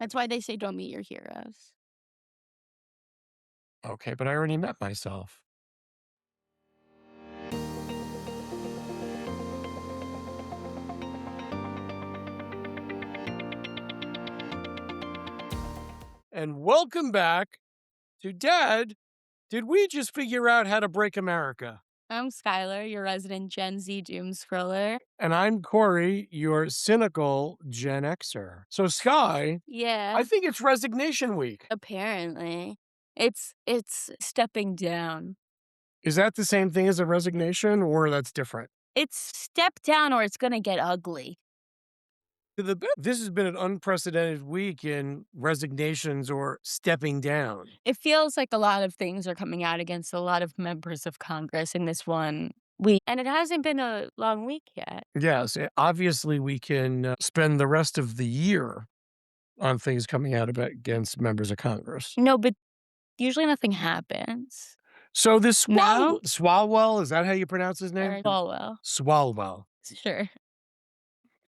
That's why they say don't meet your heroes. Okay, but I already met myself. And welcome back to Dad. Did we just figure out how to break America? I'm Skylar, your resident Gen Z doom scroller. And I'm Corey, your cynical Gen Xer. So, Sky, I Yeah, think it's resignation week. apparently. It's stepping down. Is that the same thing as a resignation or that's different? It's step down or it's gonna get ugly. This has been an unprecedented week in resignations or stepping down. It feels like a lot of things are coming out against a lot of members of Congress in this one week. And it hasn't been a long week yet. Yes, obviously, we can spend the rest of the year on things coming out about against members of Congress. No, but usually nothing happens. So this No? Swalwell, is that how you pronounce his name? Or Falwell. Swalwell. Sure.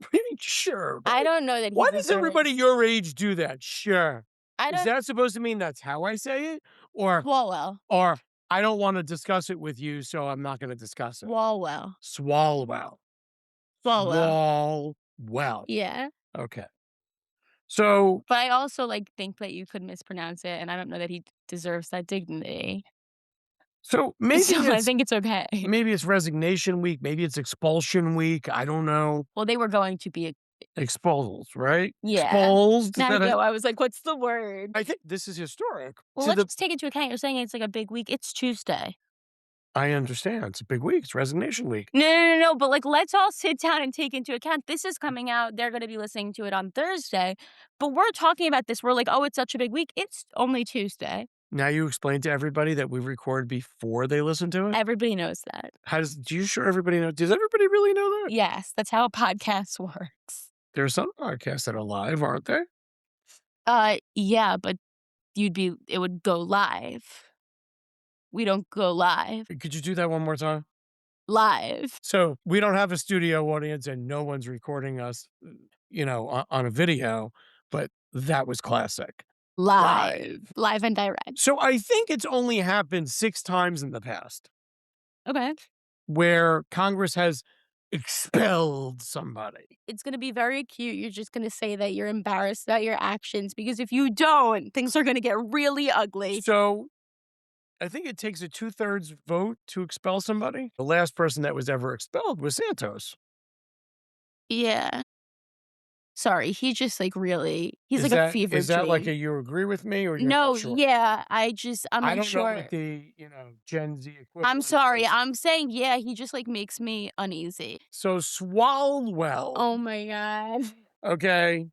Pretty sure. I don't know that Why he's a does good. everybody your age do that? Sure. I Is don't. that supposed to mean that's how I say it? Swalwell. Or I don't want to discuss it with you, so I'm not going to discuss it. Swalwell. Swalwell. Swalwell. Swalwell. Yeah. Okay. So But I also, like, think that you could mispronounce it, and I don't know that he deserves that dignity. so So I think it's okay. maybe it's resignation week, maybe it's expulsion week. I don't know. Well, they were going to be Expulsed, right? yeah. Exposed. Is I that know, I was like, "What's the word?" I think this is historic. Well, let's just take into account you're saying it's, like, a big week. It's Tuesday. I understand. It's a big week. It's resignation week. No, but, like, let's all sit down and take into account this is coming out, they're gonna be listening to it on Thursday, but we're talking about this, we're like, "Oh, it's such a big week." It's only Tuesday. Now you explain to everybody that we record before they listen to it? Everybody knows that. Do you sure everybody know? Does everybody really know that? Yes, that's how a podcast works. There are some podcasts that are live, aren't there? Yeah, but it would go live. We don't go live. Could you do that one more time? Live. So we don't have a studio audience and no one's recording us, on a video, but that was classic. Live. Live and direct. So I think it's only happened 6 times in the past Okay. where Congress has expelled somebody. It's gonna be very cute. You're just gonna say that you're embarrassed about your actions because if you don't, things are gonna get really ugly. So I think it takes a 2/3 vote to expel somebody. The last person that was ever expelled was Santos. Yeah. Sorry, he just like really he's Is like a that fever is that like dream. a you agree with me or you're not No, sure? yeah, I'm I not don't know sure. what the, Gen Z I'm equivalent sorry. is. I'm saying, yeah, he just like makes me uneasy. So Swalwell, Oh my god. okay?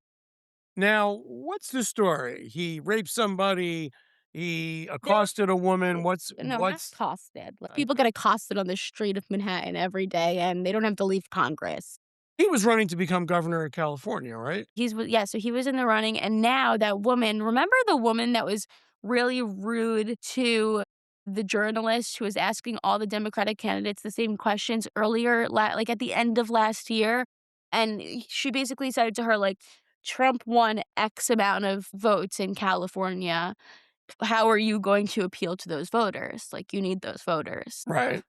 Now, what's the story? He raped somebody, he There accosted a woman. No, not What's accosted. Like, I people get accosted on the street of Manhattan every day, and they don't have to leave Congress. He was running to become governor of California, right? Yeah, so he was in the running, and now that woman remember the woman that was really rude to the journalist who was asking all the Democratic candidates the same questions earlier, like, at the end of last year? And she basically said to her, like, "Trump won X amount of votes in California. How are you going to appeal to those voters? Like, you need those voters." Right.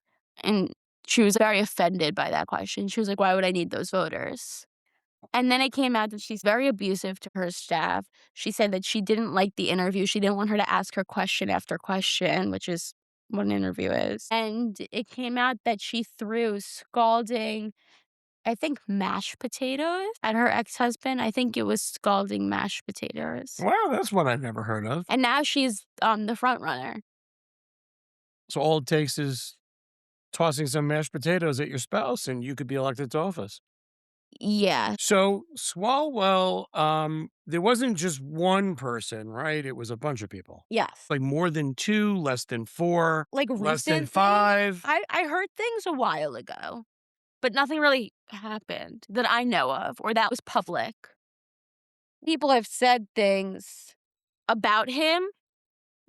And she was very offended by that question. She was like, "Why would I need those voters?" And then it came out that she's very abusive to her staff. She said that she didn't like the interview. She didn't want her to ask her question after question, which is what an interview is. And it came out that she threw scalding, I think, mashed potatoes at her ex-husband. I think it was scalding mashed potatoes. Wow, that's one I've never heard of. And now she's the front runner. So all it takes is tossing some mashed potatoes at your spouse and you could be elected to office. Yeah. So Swalwell, there wasn't just one person, right? It was a bunch of people. Yes. Like more than 2, less than 4, Like less than recently, 5. I heard things a while ago, but nothing really happened that I know of or that was public. People have said things about him,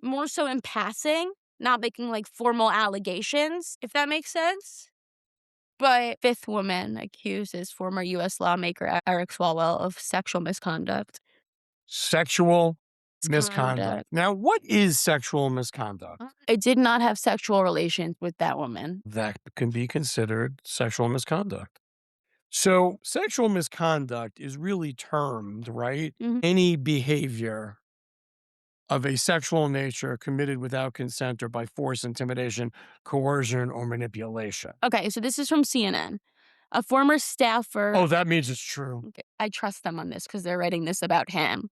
more so in passing, not making like formal allegations, if that makes sense. But fifth woman accuses former U.S. lawmaker Eric Swalwell of sexual misconduct. Sexual misconduct. Misconduct. Now, what is sexual misconduct? I did not have sexual relations with that woman. That can be considered sexual misconduct. So, sexual misconduct is really termed, right? Mhm. Any behavior of a sexual nature committed without consent or by force, intimidation, coercion, or manipulation. Okay, so this is from CNN. A former staffer. Oh, that means it's true. Okay, I trust them on this because 'cause they're writing this about him.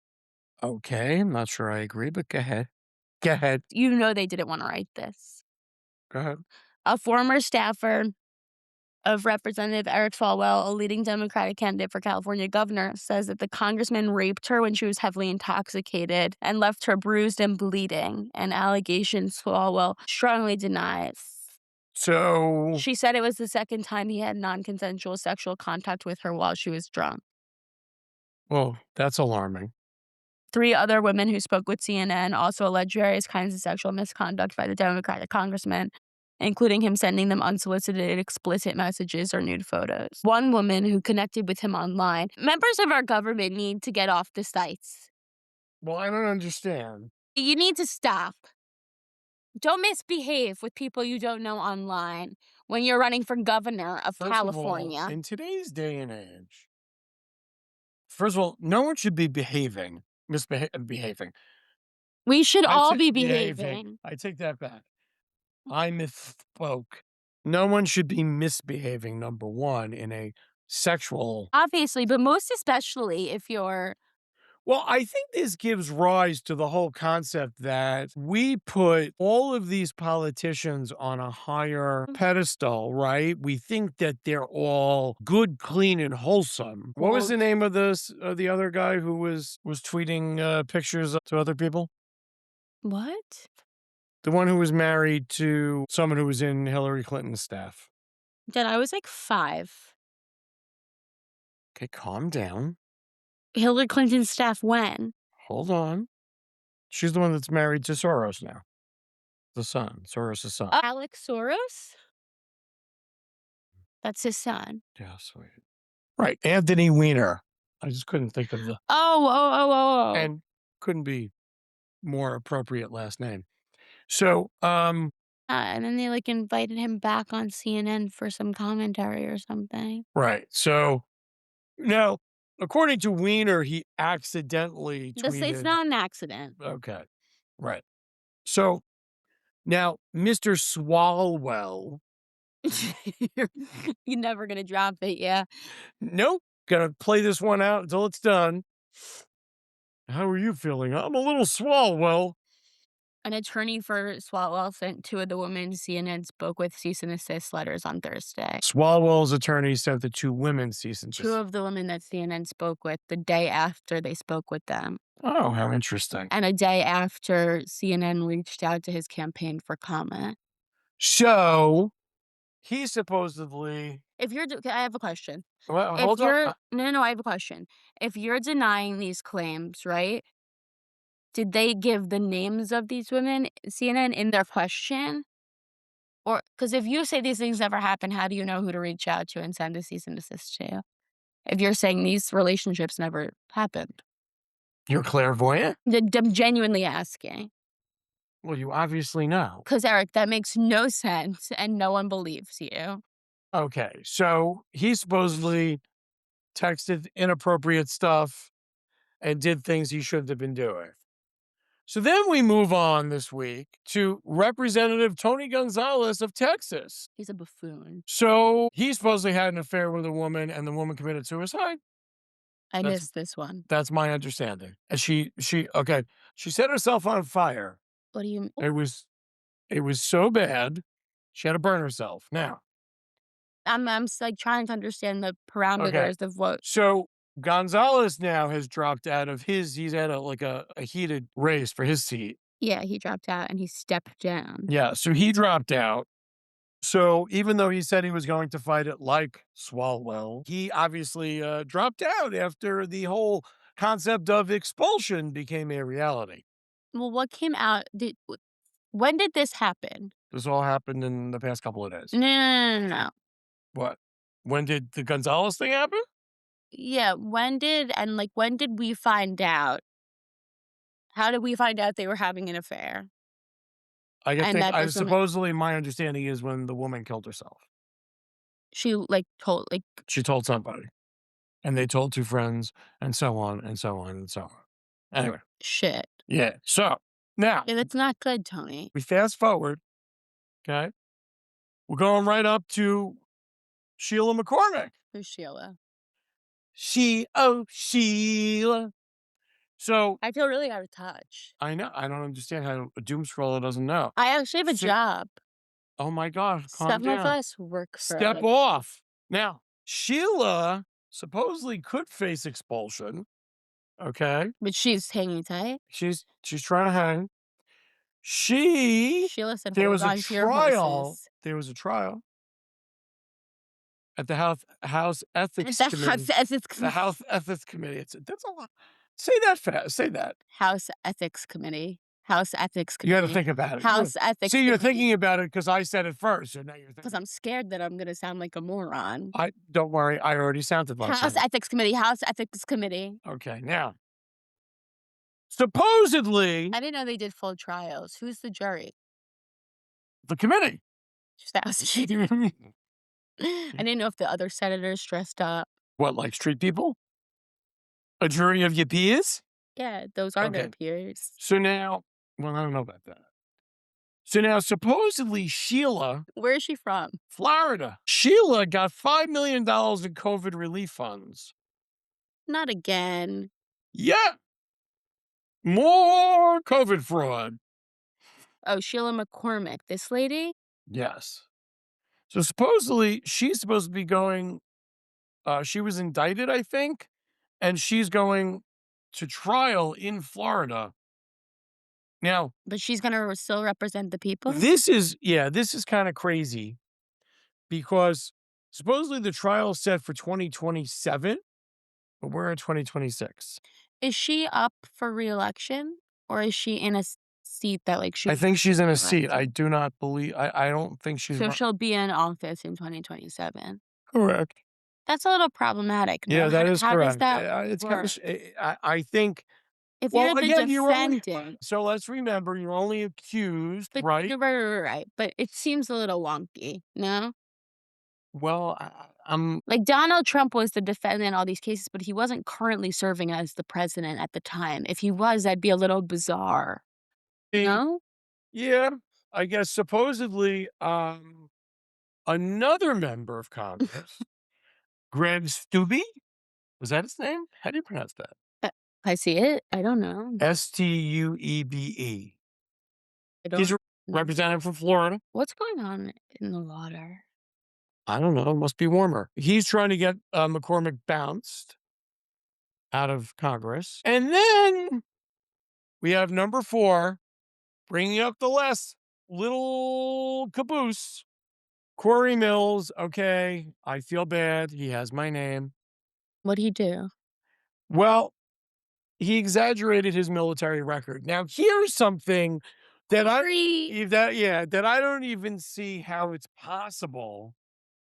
Okay, I'm not sure I agree, but go ahead. Go ahead. You know they didn't wanna write this. Go ahead. A former staffer of Representative Eric Falwell, a leading Democratic candidate for California governor, says that the congressman raped her when she was heavily intoxicated and left her bruised and bleeding, an allegation Falwell strongly denies. So, She said it was the second time he had non-consensual sexual contact with her while she was drunk. well, that's alarming. 3 other women who spoke with CNN also alleged various kinds of sexual misconduct by the Democratic congressman, including him sending them unsolicited explicit messages or nude photos. One woman who connected with him online, members of our government need to get off the sites. Well, I don't understand. You need to stop. Don't misbehave with people you don't know online when you're running for governor of First of all, California. in today's day and age, first of all, no one should be behaving. We should I all say be behaving. behaving. I take that back. I misspoke. No one should be misbehaving, number one, in a sexual. Obviously, but most especially if you're. Well, I think this gives rise to the whole concept that we put all of these politicians on a higher pedestal, right? We think that they're all good, clean, and wholesome. What was the Quote. name of the other guy who was tweeting pictures to other people? What? The one who was married to someone who was in Hillary Clinton's staff. Then I was like 5. Okay, calm down. Hillary Clinton's staff when? Hold on. She's the one that's married to Soros now. The son, Soros' son. Alex Soros? That's his son. Yeah, sweet. Right, Anthony Weiner. I just couldn't think of the Oh, oh, oh, oh, oh. and couldn't be more appropriate last name. So, And then they, like, invited him back on CNN for some commentary or something. right. So now, according to Weiner, he accidentally This It's tweeted. not an accident. Okay. Right. So now Mr. Swalwell, You're you're never gonna drop it, yeah. nope, gonna play this one out until it's done. How are you feeling? I'm a little Swalwell. An attorney for Swalwell sent 2 of the women CNN spoke with cease and desist letters on Thursday. Swalwell's attorney sent the two women cease and 2 desist. of the women that CNN spoke with the day after they spoke with them, Oh, how interesting. and a day after CNN reached out to his campaign for comment. So he supposedly. If you're d I have a question. Well, If hold on. you're No, no, no, I have a question. If you're denying these claims, right, did they give the names of these women, CNN, in their question? Or because if you say these things never happened, how do you know who to reach out to and send a cease and desist to? If you're saying these relationships never happened. You're clairvoyant? I'm genuinely asking. Well, you obviously know. Because Eric, that makes no sense, and no one believes you. Okay, so he supposedly texted inappropriate stuff and did things he shouldn't have been doing. So then we move on this week to Representative Tony Gonzalez of Texas. He's a buffoon. So he supposedly had an affair with a woman and the woman committed suicide. I That's missed this one. that's my understanding. And she set herself on fire. What do you It was so bad, she had to burn herself. Now, like, trying to understand the okay. parameters of what. So Gonzalez now has dropped out of he's had a heated race for his seat. Yeah, he dropped out and he stepped down. Yeah, so he dropped out. So even though he said he was going to fight it like Swalwell, he obviously dropped out after the whole concept of expulsion became a reality. Well, what came out when did this happen? This all happened in the past couple of days. No, no, no, no, no. What? When did the Gonzalez thing happen? Yeah, when did we find out? How did we find out they were having an affair? I And think that I this woman supposedly my understanding is when the woman killed herself. she, like, told like, She told somebody, and they told 2 friends, and so on, and so on, and so on. Anyway, shit. yeah, so, now, Yeah, that's not good, Tony. we fast forward, okay? We're going right up to Sheila McCormick. Who's Sheila? Sheila. So, I feel really out of touch. I know, I don't understand how a doom scroller doesn't know. I actually have a So job. oh my god, calm Some of down. us work for a Step living, off. Now, Sheila supposedly could face expulsion, okay? but she's hanging tight. She's trying to hang. She Sheila said, There "Hold was a on to your trial horses." at the House Ethics The Committee. House Ethics The Committee. House Ethics Committee. That's a lot. Say that fast. Say that. House Ethics Committee. House Ethics You gotta Committee. think about it. House Ethics See, you're Committee. thinking about it because I said it first, so now you're Because thinking. I'm scared that I'm gonna sound like a moron. I Don't worry, I already sounded like House one. Ethics Committee. House Ethics Committee. Okay, now, supposedly, I didn't know they did full trials. Who's the jury? the committee. Just asking. I didn't know if the other senators dressed up. What, like street people? A jury of your peers? Yeah, those are their Okay. peers. So now, well, I don't know about that. So now, supposedly, Sheila, Where is she from? Florida, Sheila got $5 million in COVID relief funds. Not again. Yeah, more COVID fraud. Oh, Sheila McCormick, this lady? Yes. So supposedly, she's supposed to be going, she was indicted, I think, and she's going to trial in Florida. Now, But she's gonna still represent the people? this is kind of crazy because supposedly the trial is set for 2027, but we're in 2026. Is she up for reelection? Or is she in a seat that, like, she I won't think be she's in a seat. I reelected? do not believe, I don't think she's So she'll be in office in 2027. correct. That's a little problematic, no? Yeah, that is How does correct. that It's kind work? of, I think, If well, you're the again, you're only, defendant, so let's remember, you're only accused, but right? you're right, but it seems a little wonky, no? Well, I'm, Like, Donald Trump was the defendant in all these cases, but he wasn't currently serving as the president at the time. If he was, that'd be a little bizarre, no? yeah, I guess supposedly, another member of Congress, Greg Stubbe, was that his name? How do you pronounce that? Uh, I see it. I don't know. Stuebe. I He's don't a know. representative from Florida. What's going on in the water? I don't know. It must be warmer. He's trying to get McCormick bounced out of Congress. And then we have number 4, bringing up the last little caboose, Corey Mills. Okay, I feel bad. He has my name. What'd he do? Well, he exaggerated his military record. Now, here's something that Free that I don't even see how it's possible.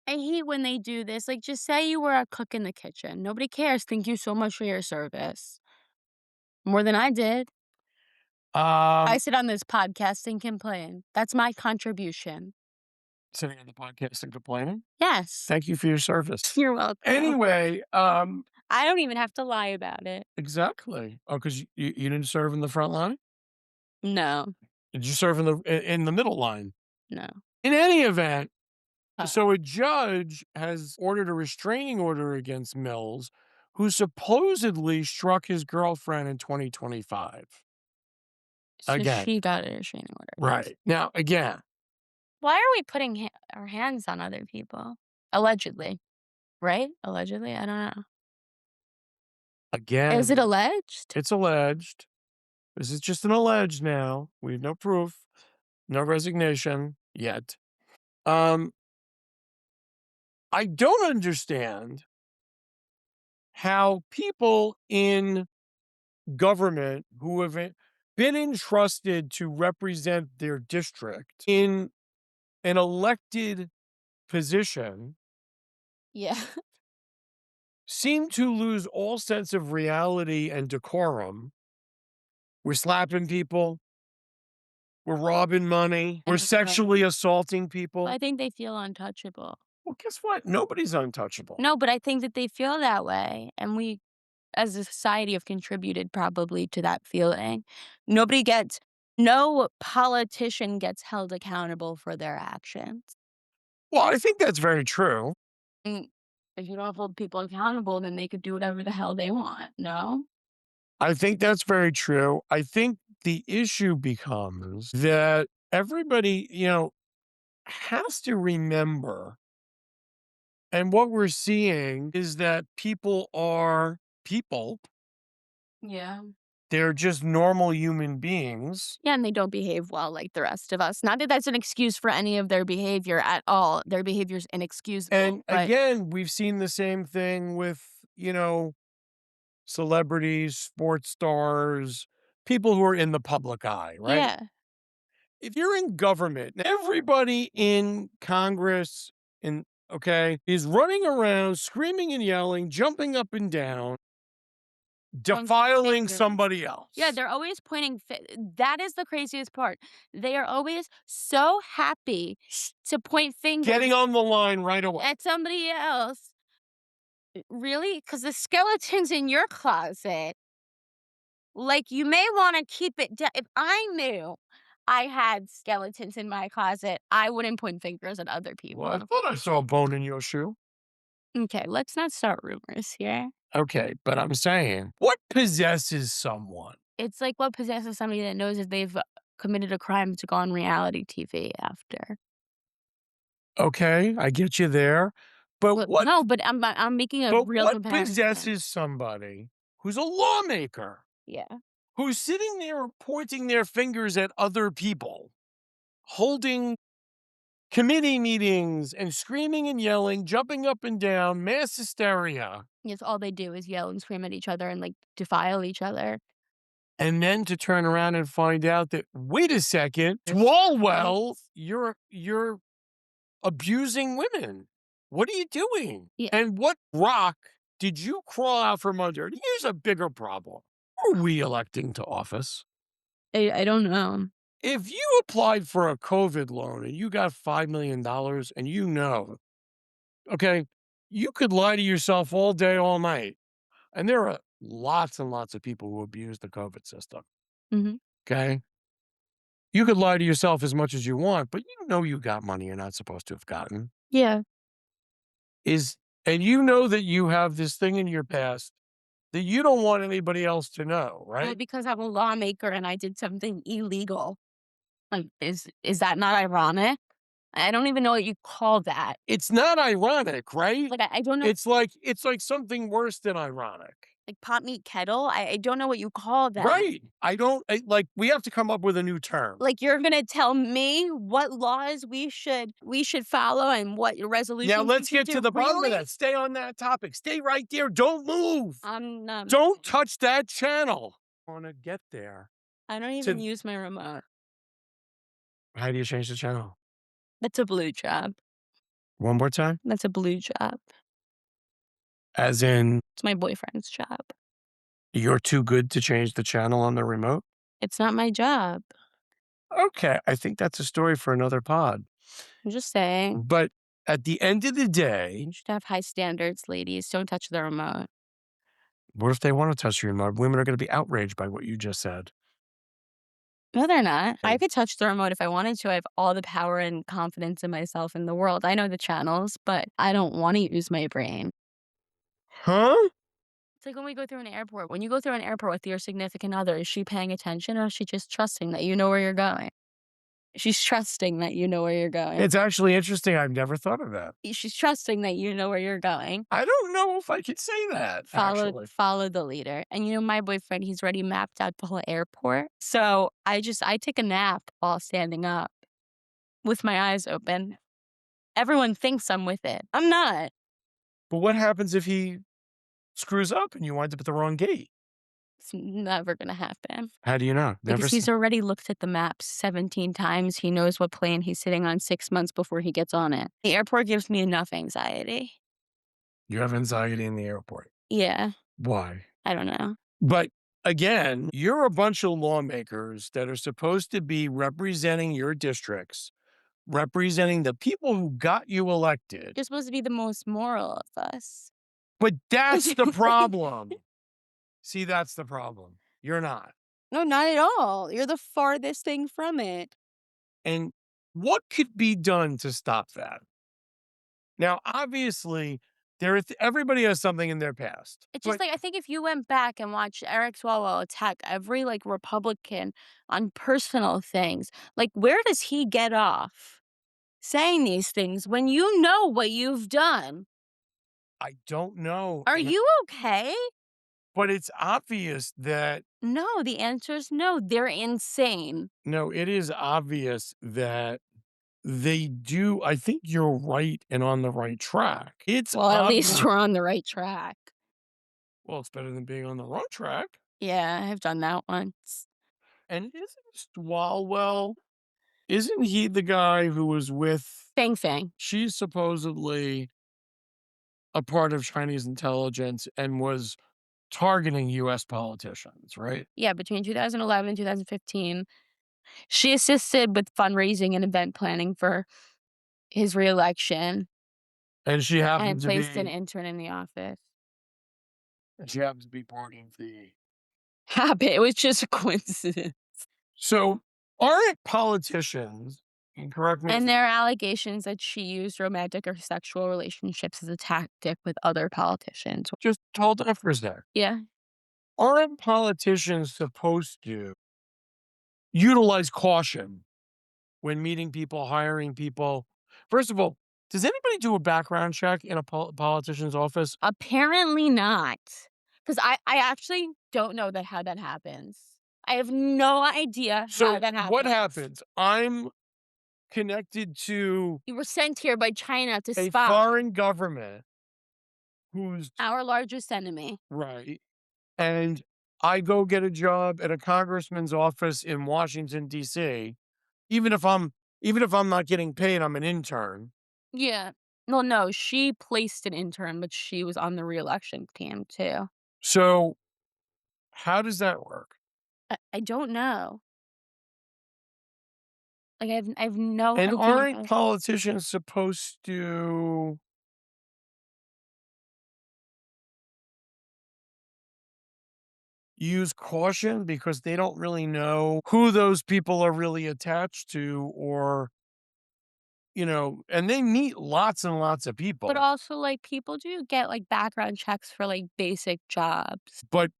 I hate when they do this, like, just say you were a cook in the kitchen. Nobody cares. Thank you so much for your service. More than I did. I Um, sit on this podcast and complain. That's my contribution. Sitting on the podcast and complaining. Yes. Thank you for your service. You're welcome. Anyway, I don't even have to lie about it. exactly. Oh, because you didn't serve in the front line? No, Did you serve in the middle line? no. In any event, Uh, so a judge has ordered a restraining order against Mills, who supposedly struck his girlfriend in 2025. so Again, she got a restraining order. right. Now, again, Why are we putting our hands on other people? Allegedly, right? Allegedly? I don't know. Is it again, alleged? it's alleged. This is just an alleged now. We have no proof, no resignation yet. Um, I don't understand how people in government who have been entrusted to represent their district in an elected position Yeah. seem to lose all sense of reality and decorum We're slapping people. We're robbing money. We're And sexually assaulting people. I think they feel untouchable. Well, guess what? Nobody's untouchable. No, but I think that they feel that way, and we as a society have contributed probably to that feeling. Nobody gets no politician gets held accountable for their actions. Well, I think that's very true. Mm, if you don't hold people accountable, then they could do whatever the hell they want, no? I think that's very true. I think the issue becomes that everybody, has to remember, and what we're seeing is that people are people. Yeah. They're just normal human beings. Yeah, and they don't behave well like the rest of us. Not that that's an excuse for any of their behavior at all. Their behavior's inexcusable, And but again, we've seen the same thing with, celebrities, sports stars, people who are in the public eye, right? yeah. If you're in government, everybody in Congress and okay is running around screaming and yelling, jumping up and down, Pointing defiling fingers. somebody Yeah, else, they're always that is the craziest part. They are always so happy to point getting fingers on the line right away. at somebody else. Really? Because the skeleton's in your closet. Like, you may wanna keep it down. If I knew I had skeletons in my closet, I wouldn't point fingers at other Well, I people. thought I saw a bone in your shoe. Okay, let's not start rumors here. Okay, but I'm saying, what possesses someone? It's like what possesses somebody that knows that they've committed a crime to go on reality TV after. Okay, I get you there. But What what no, but I'm making a but real what comparison. possesses somebody who's a lawmaker, Yeah. who's sitting there pointing their fingers at other people, holding committee meetings and screaming and yelling, jumping up and down, mass hysteria, Yes, all they do is yell and scream at each other and, like, defile each other. and then to turn around and find out that, wait a second, Yes. Swalwell, you're abusing women. What are you doing? Yeah, And what rock did you crawl out from under? And here's a bigger problem. Who are we electing to office? I don't know. If you applied for a COVID loan and you got $5 million and okay, you could lie to yourself all day, all night. And there are lots and lots of people who abuse the COVID system. Mhm. Okay. You could lie to yourself as much as you want, but you got money you're not supposed to have gotten. Yeah. Is and you know that you have this thing in your past that you don't want anybody else to know, Well, right? because I'm a lawmaker and I did something illegal. Like, is that not ironic? I don't even know what you call that. It's not ironic, right? Like, I don't know, It's like something worse than ironic. like, pot meat kettle? I don't know what you call that. Right. I don't like we have to come up with a new term. Like, you're gonna tell me what laws we should follow and what Now resolutions we let's should get to do? the bottom of Really? that. Stay on that topic. Stay right there. Don't move. I'm not Don't touch that channel. Wanna get there I don't even to use my remote. how do you change the channel? That's a blue job. One more time? That's a blue job. As in It's my boyfriend's job. you're too good to change the channel on the remote? It's not my job. Okay, I think that's a story for another pod. I'm just saying. But at the end of the day, You should have high standards, ladies. Don't touch the remote. what if they want to touch your remote? Women are going to be outraged by what you just said. No, they're not. I Hey. could touch the remote if I wanted to. I have all the power and confidence in myself in the world. I know the channels, but I don't want to use my brain. Huh? It's like when we go through an airport. When you go through an airport with your significant other, is she paying attention or is she just trusting that you know where you're going? She's trusting that you know where you're going. It's actually interesting. I've never thought of that. She's trusting that you know where you're going. I don't know if I could say that, actually. Follow the leader. And my boyfriend, he's already mapped out the whole airport. So I take a nap while standing up with my eyes open. Everyone thinks I'm with it. I'm not. But what happens if he screws up and you wind up at the wrong gate? It's never gonna happen. How do you know? Never Because s he's already looked at the map 17 times. He knows what plane he's sitting on 6 months before he gets on it. The airport gives me enough anxiety. You have anxiety in the airport. Yeah, Why? I don't know. But Again, you're a bunch of lawmakers that are supposed to be representing your districts, representing the people who got you elected. You're supposed to be the most moral of us. But that's the problem. See, that's the problem. You're not. No, not at all. You're the farthest thing from it. And what could be done to stop that? Now, obviously, everybody has something in their past, It's just but like I think if you went back and watched Eric Swalwell attack every like Republican on personal things, like where does he get off saying these things when you know what you've done? I don't know. Are you okay? But it's obvious that No, the answer is no. They're insane. no, it is obvious that they do. I think you're right and on the right track. It's Well, at least obvious. we're on the right track. Well, it's better than being on the wrong track. Yeah, I've done that once. And isn't Swalwell, isn't he the guy who was with, Fang Fang. she's supposedly a part of Chinese intelligence and was targeting US politicians, right? Yeah, between 2011 and 2015, she assisted with fundraising and event planning for his reelection And she happened and to placed an be intern in the office. she happens to be part of the Happen it was just a coincidence. so aren't politicians, and correct me if And there are allegations that she used romantic or sexual relationships as a tactic with other politicians. just hold on for a sec. Yeah. Aren't politicians supposed to utilize caution when meeting people, hiring people? First of all, does anybody do a background check in a politician's office? Apparently not, because I actually don't know that how that happens. I have no idea how So that what happens. happens? I'm connected to You were sent here by China to a spy, foreign government who's our largest enemy. right. And I go get a job at a congressman's office in Washington, DC, even if I'm even if I'm not getting paid, I'm an intern. Yeah. Well, no, she placed an intern, but she was on the reelection team too. So how does that work? I don't know. Like, I've no And aren't idea. politicians supposed to use caution because they don't really know who those people are really attached to or, and they meet lots and lots of But people. also, like, people do get, like, background checks for, like, basic jobs. But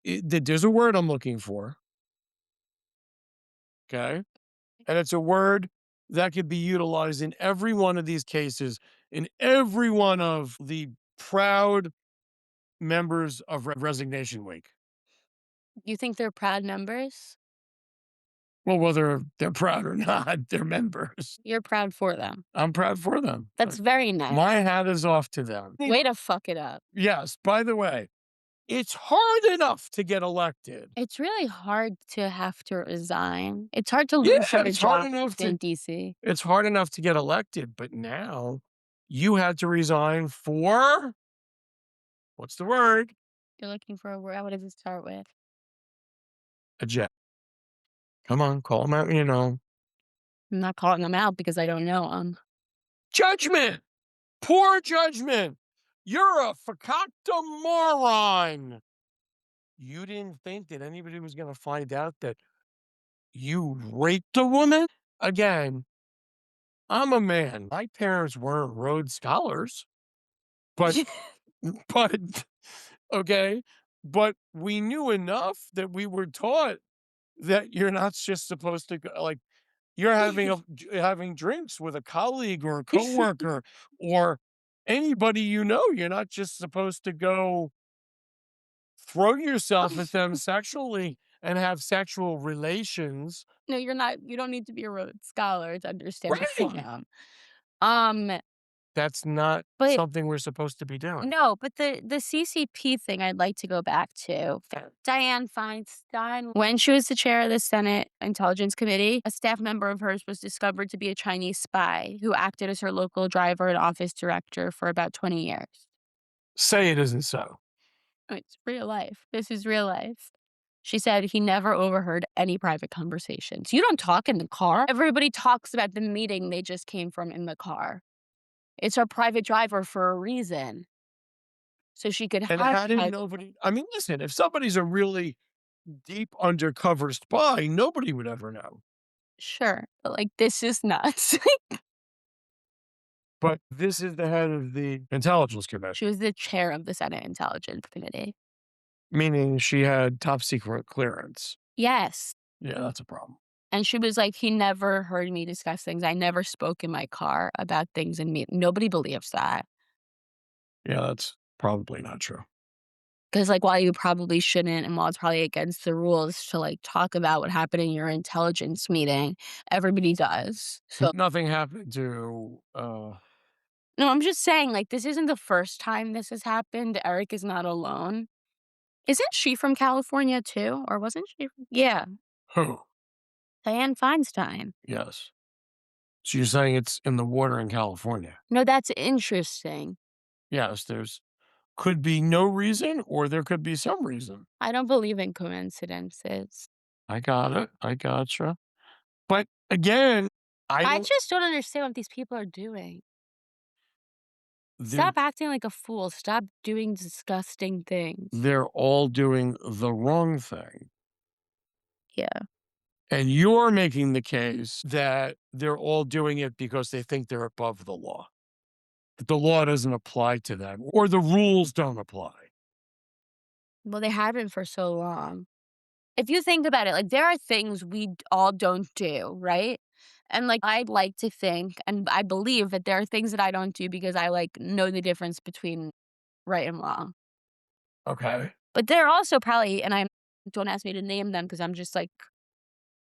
there's a word I'm looking for, okay? And it's a word that could be utilized in every one of these cases, in every one of the proud members of Resignation Week. You think they're proud members? Well, whether they're proud or not, they're members. You're proud for them. I'm proud for them. That's very nice. My hat is off to them. Way to fuck it up. Yes, by the way, it's hard enough to get elected. It's really hard to have to resign. It's hard to Yeah, lose your it's hard job enough in to DC. it's hard enough to get elected, but now you had to resign for what's the word? You're looking for a word. What does it start with? A jet. Come on, call them out, I'm not calling them out because I don't know them. Judgment! Poor judgment! You're a fakakta moron! You didn't think that anybody was gonna find out that you raped a woman? Again, I'm a man. My parents weren't Rhodes Scholars, but but okay, but we knew enough that we were taught that you're not just supposed to go, like you're having drinks with a colleague or a coworker or anybody you know. You're not just supposed to go throw yourself at them sexually and have sexual relations. No, you're not. You don't need to be a Rhodes Scholar to understand the Right. forum. Um, That's not but something we're supposed to be doing. no, but the CCP thing I'd like to go back to. Dianne Feinstein, when she was the chair of the Senate Intelligence Committee, a staff member of hers was discovered to be a Chinese spy who acted as her local driver and office director for about 20 years. Say it isn't so. It's real life. This is real life. She said he never overheard any private conversations. You don't talk in the car. Everybody talks about the meeting they just came from in the car. It's our private driver for a reason, so she could And hush how did hush. nobody I mean, listen, if somebody's a really deep undercover spy, nobody would ever know. Sure, but, like, this is nuts. But this is the head of the Intelligence She Commission, was the chair of the Senate Intelligence Committee. meaning she had top secret clearance. Yes, Yeah, that's a problem. and she was like, "He never heard me discuss things. I never spoke in my car about things in me." Nobody believes that. Yeah, that's probably not true. 'Cause, like, while you probably shouldn't and while it's probably against the rules to, like, talk about what happened in your intelligence meeting, everybody does. So Nothing happened to, no, I'm just saying, like, this isn't the first time this has happened. Eric is not alone. Isn't she from California too? Or wasn't she from Yeah, who? Dianne Feinstein. Yes. So you're saying it's in the water in California? No, that's interesting. Yes, there's could be no reason or there could be some reason. I don't believe in coincidences. I got it. I gotcha. But again, I I don't just don't understand what these people are doing. they're Stop acting like a fool. Stop doing disgusting things. they're all doing the wrong thing. Yeah. And you're making the case that they're all doing it because they think they're above the law. That the law doesn't apply to them or the rules don't apply. Well, they haven't for so long. If you think about it, like, there are things we all don't do, right? And, like, I'd like to think, and I believe that there are things that I don't do because I, like, know the difference between right and wrong. Okay. But there are also probably, and I don't ask me to name them because I'm just like,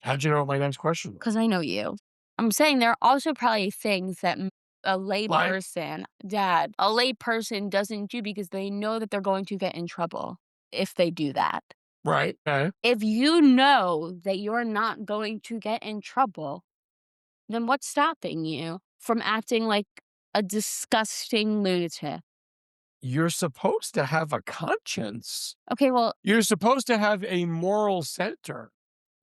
How'd you know what my next question because was? I know you. I'm saying there are also probably things that a lay Like, person, dad, a lay person doesn't do because they know that they're going to get in trouble if they do that. right. Okay. If you know that you're not going to get in trouble, then what's stopping you from acting like a disgusting lunatic? You're supposed to have a conscience. Okay, well, You're supposed to have a moral center.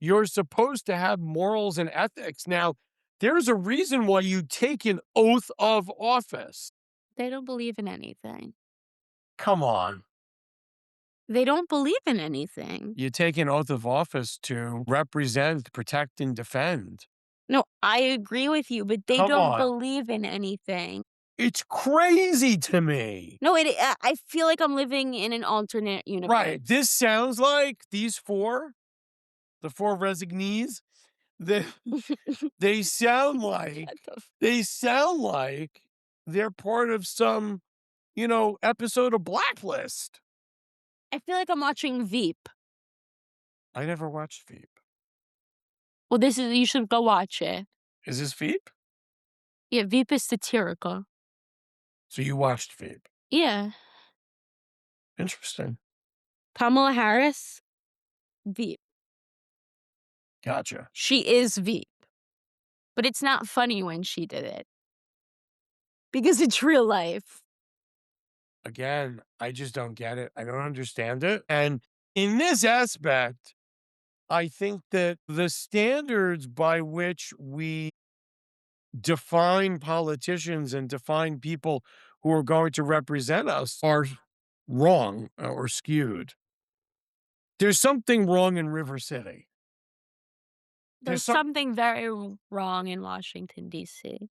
You're supposed to have morals and ethics. Now, there's a reason why you take an oath of office. they don't believe in anything. Come on. They don't believe in anything. You take an oath of office to represent, protect, and defend. No, I agree with you, but they Come don't on. believe in anything. It's crazy to me. No, I feel like I'm living in an alternate Right. universe. This sounds like these four, the four resignees, they, they sound like Shut the f they sound like they're part of some, episode of Blacklist. I feel like I'm watching Veep. I never watched Veep. Well, this is you should go watch it. Is this Veep? Yeah, Veep is satirical. So you watched Veep. Yeah. Interesting. Kamala Harris, Veep. Gotcha. She is Veep, but it's not funny when she did it because it's real life. Again, I just don't get it. I don't understand it. And in this aspect, I think that the standards by which we define politicians and define people who are going to represent us are wrong or skewed. There's something wrong in River City. There's There's some something very wrong in Washington, D.C.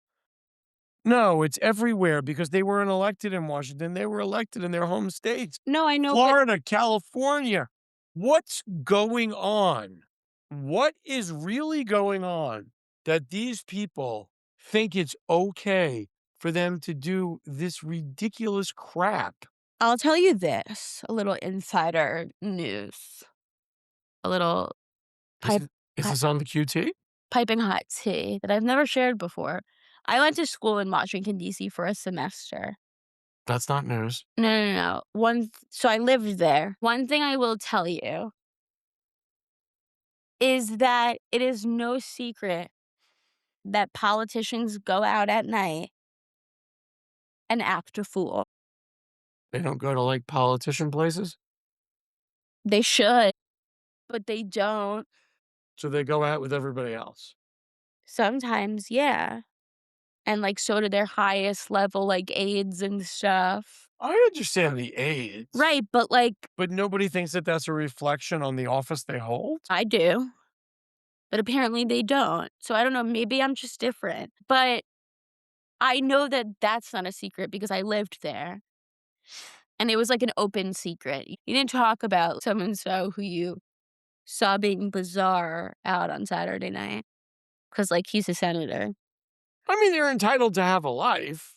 No, it's everywhere because they weren't elected in Washington. They were elected in their home states. No, I know, but Florida, California. What's going on? What is really going on that these people think it's okay for them to do this ridiculous crap? I'll tell you this, a little insider news, a little Is pipe it is pi this on the QT? piping hot tea that I've never shared before. I went to school in Washington, D.C. for a semester. That's not news. No, no, no. So I lived there. One thing I will tell you is that it is no secret that politicians go out at night and act a fool. They don't go to like politician places? They should, but they don't. So they go out with everybody else. Sometimes, yeah. And, like, so do their highest level, like, aides and stuff. I understand the aides, Right, but, like, but nobody thinks that that's a reflection on the office they hold? I do, but apparently they don't. So I don't know, maybe I'm just different. But I know that that's not a secret because I lived there, and it was, like, an open secret. You didn't talk about so and so who you saw being bizarre out on Saturday night because, like, he's a senator. I mean, they're entitled to have a life.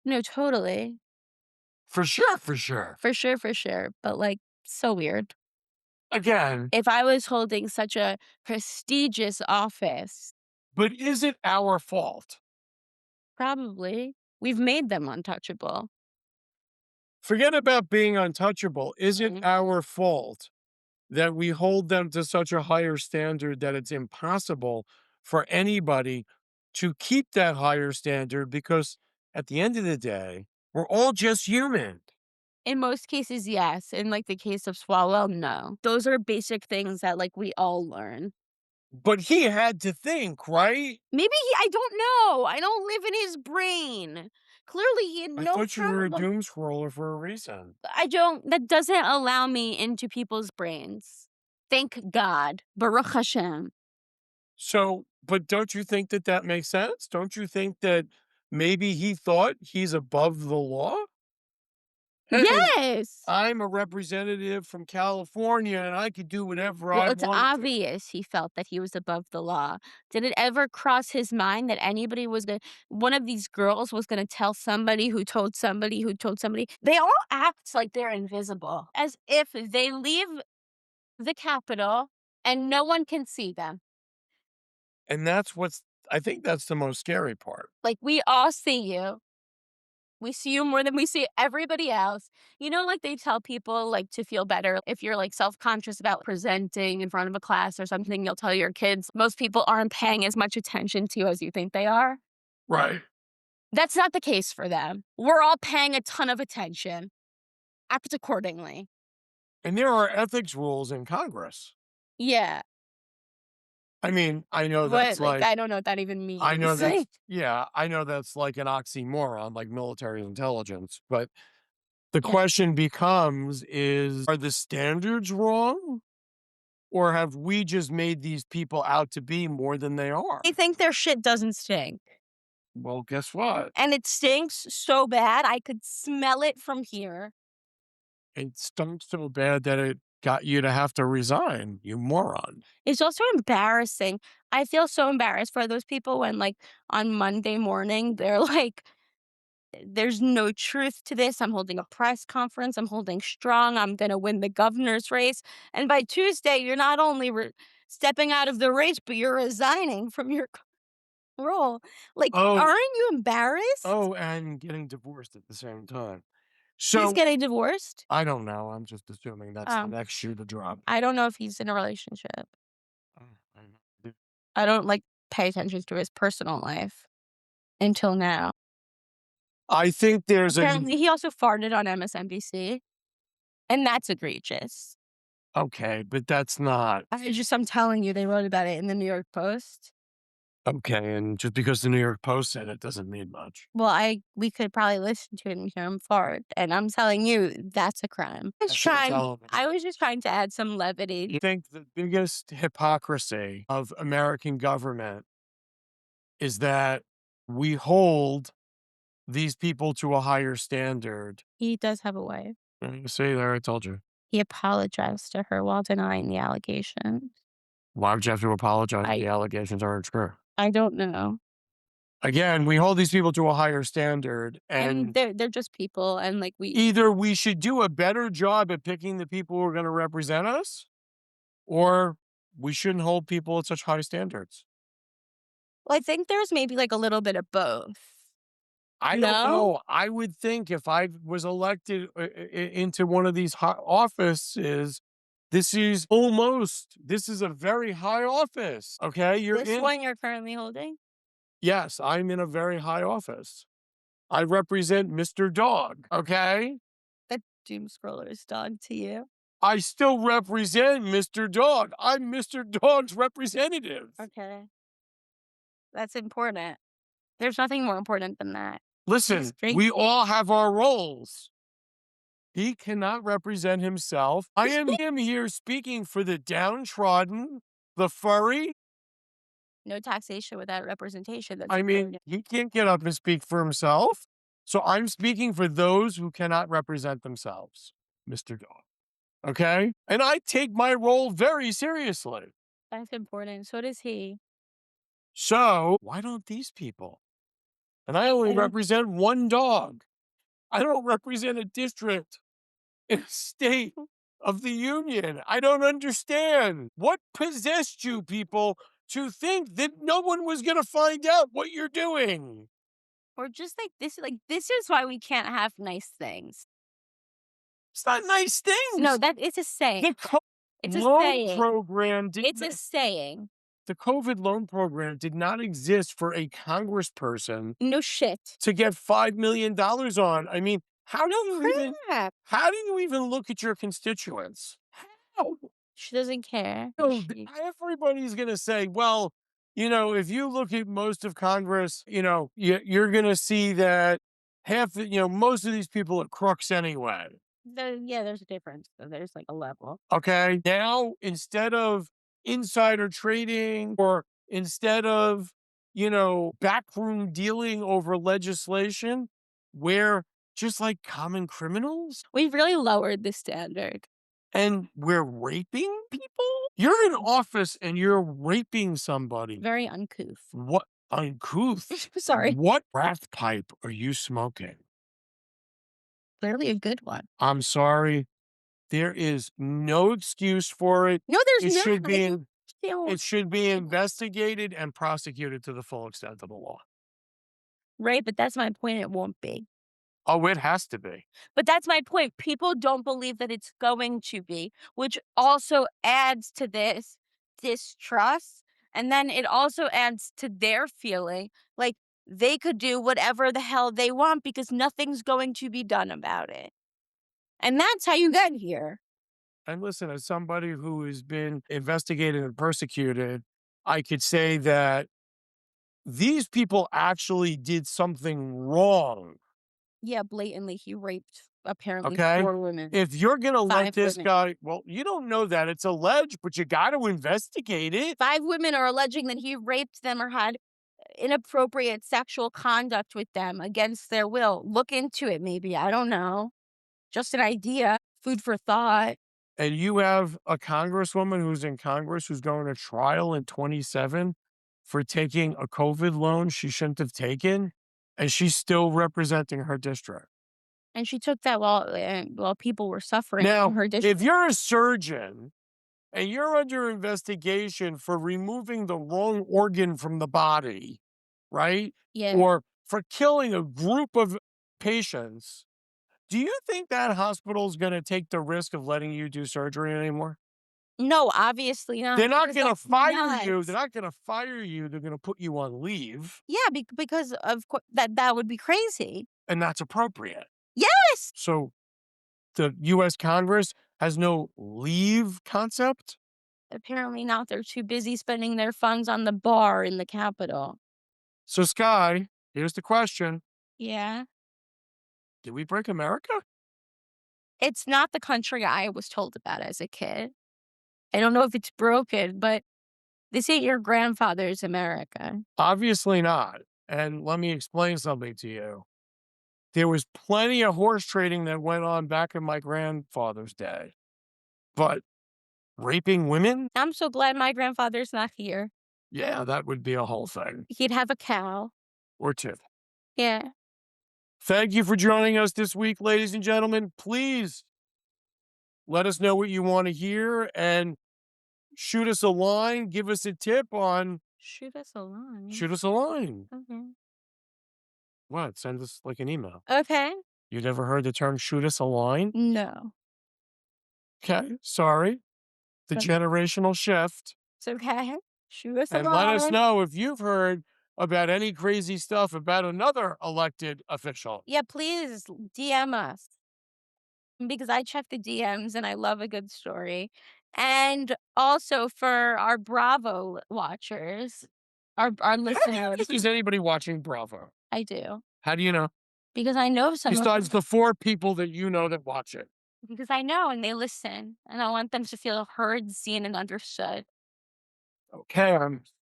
No, totally. For sure, for sure. For sure, but, like, so weird. Again, If I was holding such a prestigious office, but is it our fault? probably. We've made them untouchable. Forget about being untouchable. Is it Mm. our fault that we hold them to such a higher standard that it's impossible for anybody to keep that higher standard because at the end of the day, we're all just human. In most cases, yes. In, like, the case of Swalwell, no. Those are basic things that, like, we all learn. But he had to think, right? Maybe I don't know. I don't live in his brain. Clearly, he had I no thought you were a problem. doom scroller for a reason. I don't that doesn't allow me into people's brains. Thank God. Baruch Hashem. So, but don't you think that that makes sense? Don't you think that maybe he thought he's above the law? Hey, Yes! I'm a representative from California and I could do whatever Well, I it's want to. obvious he felt that he was above the law. Did it ever cross his mind that anybody was gonna one of these girls was gonna tell somebody who told somebody who told somebody? They all act like they're invisible, as if they leave the Capitol and no one can see them. And that's what's, I think that's the most scary part. Like, we all see you. We see you more than we see everybody else. You know, like they tell people like to feel better if you're like self-conscious about presenting in front of a class or something, you'll tell your kids most people aren't paying as much attention to you as you think they are. Right. That's not the case for them. We're all paying a ton of attention. Act accordingly. And there are ethics rules in Congress. Yeah. I mean, I know But that's like like, I don't know what that even I know means. that's, yeah, I know that's like an oxymoron, like military intelligence. But the Yeah. question becomes is, are the standards wrong? Or have we just made these people out to be more than they are? I think their shit doesn't stink. Well, guess what? And it stinks so bad I could smell it from here. It stunk so bad that it got you to have to resign, you moron. It's also embarrassing. I feel so embarrassed for those people when, like, on Monday morning, they're like, there's no truth to this. I'm holding a press conference. I'm holding strong. I'm going to win the governor's race. And by Tuesday, you're not only stepping out of the race, but you're resigning from your role. Like, Oh, aren't you embarrassed? oh, and getting divorced at the same time. He's So getting divorced. I don't know. I'm just assuming that's the Um, next shoe to drop. I don't know if he's in a relationship. Oh, I know. I don't like pay attention to his personal life until now. I think there's a, Apparently, he also farted on MSNBC, and that's egregious. okay, but that's not I'm telling you, they wrote about it in the New York Post. okay. And just because the New York Post said it doesn't mean much. Well, we could probably listen to it and hear him fart, and I'm telling you, that's a crime. That's irrelevant. I was just trying to add some I levity. think the biggest hypocrisy of American government is that we hold these people to a higher standard. He does have a wife. See there, I told you. He apologized to her while denying the allegation. Why would you have to apologize if I the allegations aren't true? I don't know. Again, we hold these people to a higher standard, And and they're just people, and, like, either we should do a better job at picking the people who are going to represent us, or we shouldn't hold people at such high standards. well, I think there's maybe, like, a little bit of both. I don't No? know. I would think if I was elected into one of these high offices, this is a very high office. Okay. You're This in, one you're currently holding? yes, I'm in a very high office. I represent Mr. Dog. Okay. The doom scroller's dog to you. I still represent Mr. Dog. I'm Mr. Dog's representative. Okay. That's important. There's nothing more important than that. Listen, Straight we all have our roles. He cannot represent himself. I am him here speaking for the downtrodden, the furry. no taxation without representation. That's I mean, important. he can't get up and speak for himself. So I'm speaking for those who cannot represent themselves, Mr. Dog. Okay? And I take my role very seriously. That's important. So does he. So why don't these people? And I only Uh, represent one dog. I don't represent a district in a state of the union. I don't understand. What possessed you people to think that no one was going to find out what you're doing? or just like this is why we can't have nice things. It's not nice No, things. that it's a saying. The COVID It's a loan saying. program did It's a saying. the COVID loan program did not exist for a congressperson No shit. to get $5 million on. I mean, No crap. how do you even look at your constituents? How? She doesn't care. know, She everybody's going to say, well, if you look at most of Congress, you're going to see that most of these people are crooks anyway. yeah, there's a difference. So there's like a level. Okay. Now, instead of insider trading or instead of, backroom dealing over legislation, we're just like common criminals We've really lowered the standard. and we're raping people. You're in office and you're raping somebody. Very uncouth. What uncouth? Sorry. What breath pipe are you smoking? Clearly a good one. I'm sorry. There is no excuse for it. No, there's It should not. be Don't- it should be investigated and prosecuted to the full extent of the law. Right, but that's my point. It won't be. Oh, it has to be. But that's my point. People don't believe that it's going to be, which also adds to this distrust. And then it also adds to their feeling like they could do whatever the hell they want because nothing's going to be done about it. And that's how you get here. And listen, as somebody who has been investigated and persecuted, I could say that these people actually did something wrong. Yeah, blatantly, he raped apparently Okay. 4 women, If you're going to let 5 this women. guy, well, you don't know that it's alleged, but you got to investigate it. 5 women are alleging that he raped them or had inappropriate sexual conduct with them against their will. Look into it, maybe. I don't know. Just an idea. Food for thought. And you have a congresswoman who's in Congress who's going to trial in 27 for taking a COVID loan she shouldn't have taken, and she's still representing her district. And she took that while people were suffering Now, from her if district. you're a surgeon and you're under investigation for removing the wrong organ from the body, right? Yeah. Or for killing a group of patients, do you think that hospital's going to take the risk of letting you do surgery anymore? No, obviously not. They're not Because going to that's fire you. They're nuts. not going to fire you. They're going to put you on leave, Yeah, because of course that would be crazy. and that's appropriate. Yes. So the US Congress has no leave concept. Apparently not. They're too busy spending their funds on the bar in the Capitol. So Sky, here's the question. Yeah. Did we break America? It's not the country I was told about as a kid. I don't know if it's broken, but this ain't your grandfather's America. Obviously not. And let me explain something to you. There was plenty of horse trading that went on back in my grandfather's day. But raping women? I'm so glad my grandfather's not here. Yeah, that would be a whole thing. He'd have a cow. Or two. Yeah. Thank you for joining us this week, ladies and gentlemen. Please let us know what you want to hear and shoot us a line. Give us a tip on Shoot us a line. shoot us a line. Okay. What? Send us like an email. Okay. You never heard the term shoot us a line? No. Okay, sorry. The But generational shift. it's okay. Shoot us a And let us line. know if you've heard about any crazy stuff about another elected official. Yeah, please DM us. because I check the DMs and I love a good story. And also for our Bravo watchers, our listeners, Is anybody watching Bravo? I do. How do you know? Because I know some of Besides them. the 4 people that you know that watch it. Because I know and they listen, and I want them to feel heard, seen, and understood. Okay,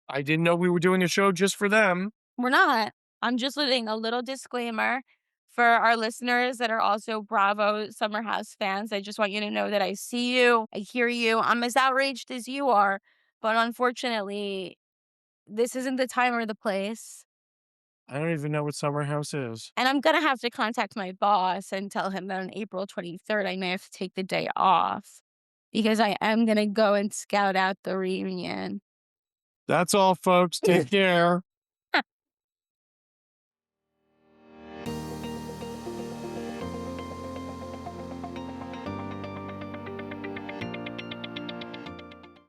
I didn't know we were doing a show just for them. We're not. I'm just leaving a little disclaimer for our listeners that are also Bravo Summer House fans. I just want you to know that I see you, I hear you. I'm as outraged as you are, but unfortunately, this isn't the time or the place. I don't even know what Summer House is. And I'm gonna have to contact my boss and tell him that on April 23rd, I may have to take the day off because I am gonna go and scout out the reunion. That's all, folks. Take care.